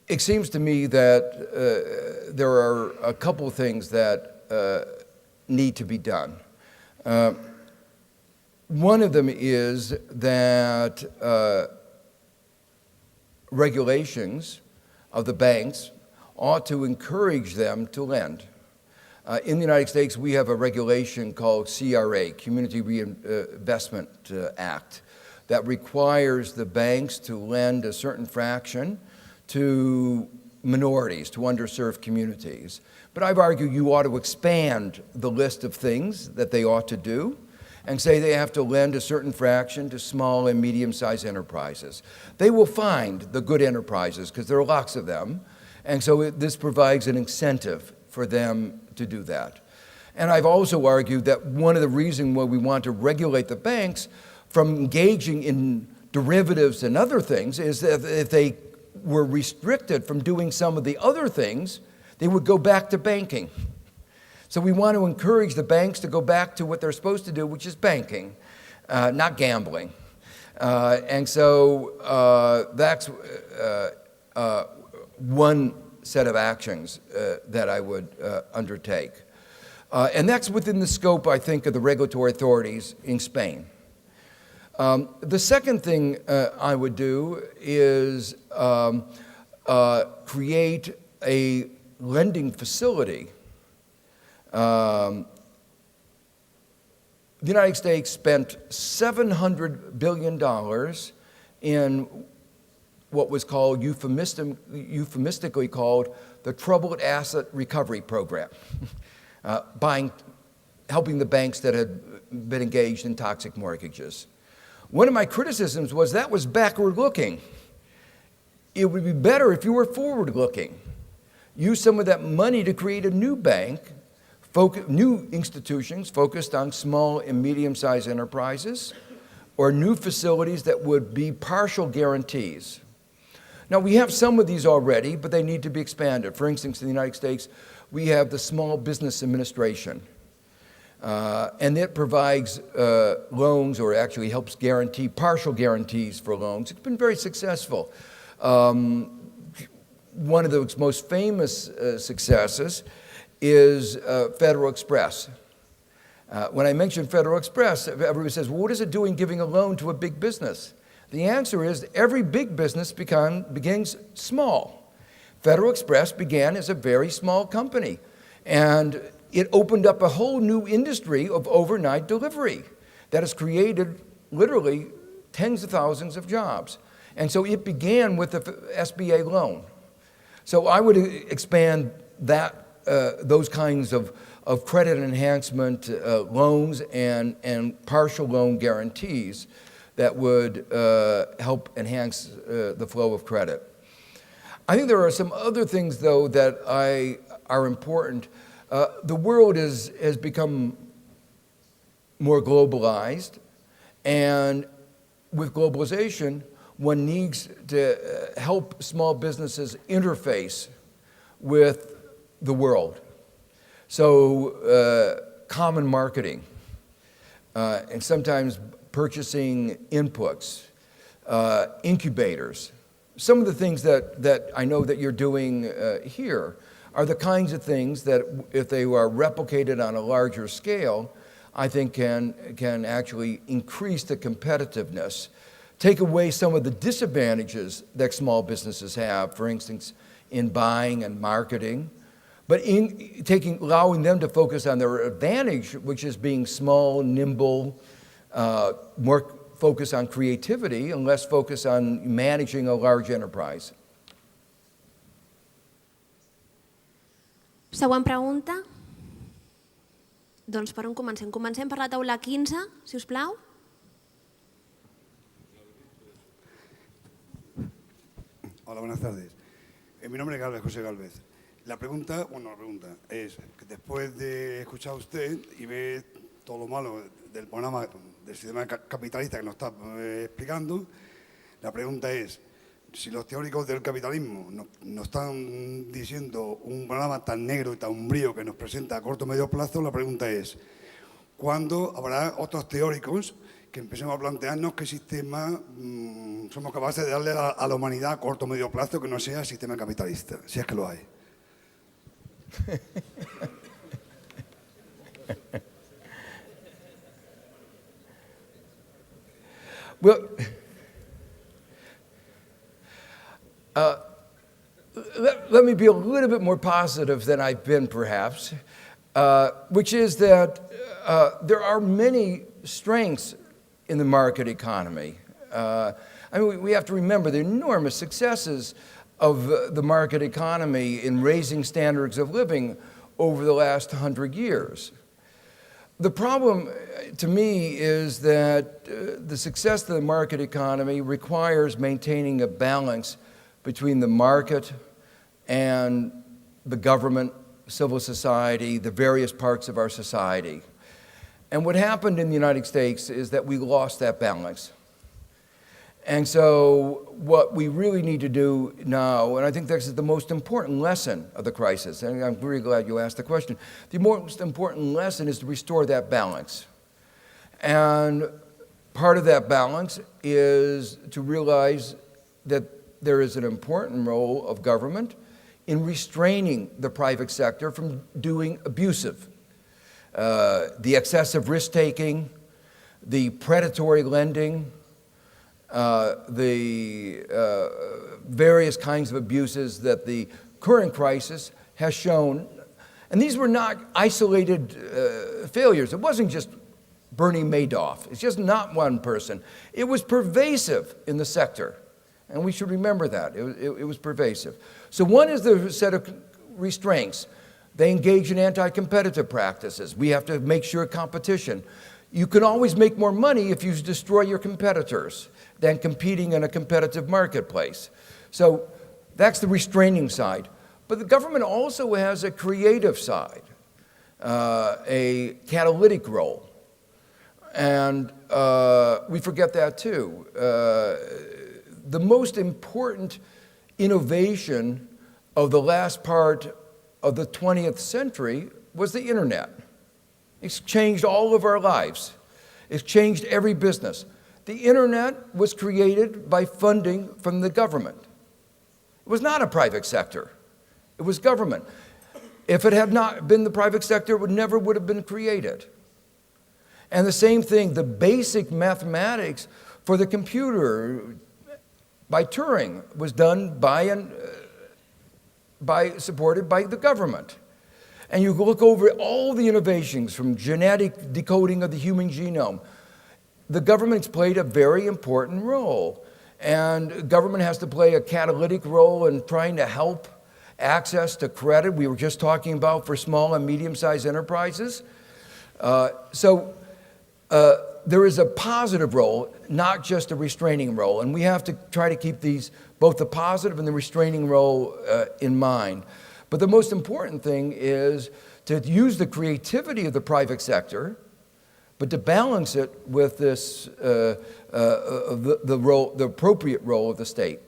It seems to me that there are a couple of things that need to be done. One of them is that regulations of the banks ought to encourage them to lend. In the United States, we have a regulation called CRA, Community Reinvestment Act, that requires the banks to lend a certain fraction to minorities, to underserved communities. But I've argued you ought to expand the list of things that they ought to do and say they have to lend a certain fraction to small and medium-sized enterprises. They will find the good enterprises, because there are lots of them, and so this provides an incentive for them to do that. And I've also argued that one of the reasons why we want to regulate the banks from engaging in derivatives and other things is that if they were restricted from doing some of the other things, they would go back to banking. So we want to encourage the banks to go back to what they're supposed to do, which is banking, not gambling. And so that's one set of actions that I would undertake. And that's within the scope, I think, of the regulatory authorities in Spain. The second thing I would do is create a lending facility. The United States spent $700 billion in what was called, euphemistically called, the Troubled Asset Recovery Program, helping the banks that had been engaged in toxic mortgages. One of my criticisms was that was backward-looking. It would be better if you were forward-looking. Use some of that money to create a new bank, new institutions focused on small and medium-sized enterprises, or new facilities that would be partial guarantees. Now, we have some of these already, but they need to be expanded. For instance, in the United States, we have the Small Business Administration, and it provides loans, or actually helps guarantee partial guarantees for loans. It's been very successful. One of the most famous successes is Federal Express. When I mention Federal Express, everybody says, well, what is it doing giving a loan to a big business? The answer is every big business begins small. Federal Express began as a very small company, and it opened up a whole new industry of overnight delivery that has created literally tens of thousands of jobs. And so it began with the SBA loan. So I would expand that, those kinds of credit enhancement loans and partial loan guarantees that would help enhance the flow of credit. I think there are some other things, though, that are important. The world has become more globalized, and with globalization, one needs to help small businesses interface with the world. So common marketing, and sometimes purchasing inputs, incubators. Some of the things that I know that you're doing here are the kinds of things that, if they are replicated on a larger scale, I think can actually increase the competitiveness, take away some of the disadvantages that small businesses have, for instance, in buying and marketing, but in allowing them to focus on their advantage, which is being small, nimble, more focus on creativity and less focus on managing a large enterprise. Següent pregunta. Doncs per on comencem? Comencem per la taula 15, si us plau. Hola, buenas tardes. Mi nombre es Galvez, José Galvez. La pregunta es que después de escuchar a usted y ver todo lo malo del programa del sistema capitalista que nos está explicando, la pregunta es, si los teóricos del capitalismo nos están diciendo un panorama tan negro y tan umbrío que nos presenta a corto o medio plazo, la pregunta es, ¿cuándo habrá otros teóricos que empecemos a plantearnos qué sistema somos capaces de darle a la humanidad a corto o medio plazo que no sea sistema capitalista, si es que lo hay. Well, let me be a little bit more positive than I've been, perhaps, which is that there are many strengths in the market economy. I mean, we have to remember the enormous successes of the market economy in raising standards of living over the last 100 years. The problem, to me, is that the success of the market economy requires maintaining a balance between the market and the government, civil society, the various parts of our society. And what happened in the United States is that we lost that balance. And so what we really need to do now, and I think this is the most important lesson of the crisis, and I'm really glad you asked the question, the most important lesson is to restore that balance. And part of that balance is to realize that there is an important role of government in restraining the private sector from doing abusive, the excessive risk-taking, the predatory lending, the various kinds of abuses that the current crisis has shown. And these were not isolated failures. It wasn't just Bernie Madoff. It's just not one person. It was pervasive in the sector. And we should remember that. It was pervasive. So one is the set of restraints. They engage in anti-competitive practices. We have to make sure competition. You can always make more money if you destroy your competitors than competing in a competitive marketplace. So that's the restraining side. But the government also has a creative side, a catalytic role. And we forget that too. The most important innovation of the last part of the 20th century was the internet. It's changed all of our lives. It's changed every business. The internet was created by funding from the government. It was not a private sector. It was government. If it had not been the private sector, it never would have been created. And the same thing, the basic mathematics for the computer by Turing was done supported by the government. And you look over all the innovations from genetic decoding of the human genome. The government's played a very important role. And government has to play a catalytic role in trying to help access to credit. We were just talking about for small and medium-sized enterprises. There is a positive role, not just a restraining role. And we have to try to keep these, both the positive and the restraining role in mind. But the most important thing is to use the creativity of the private sector, but to balance it with this, the appropriate role of the state.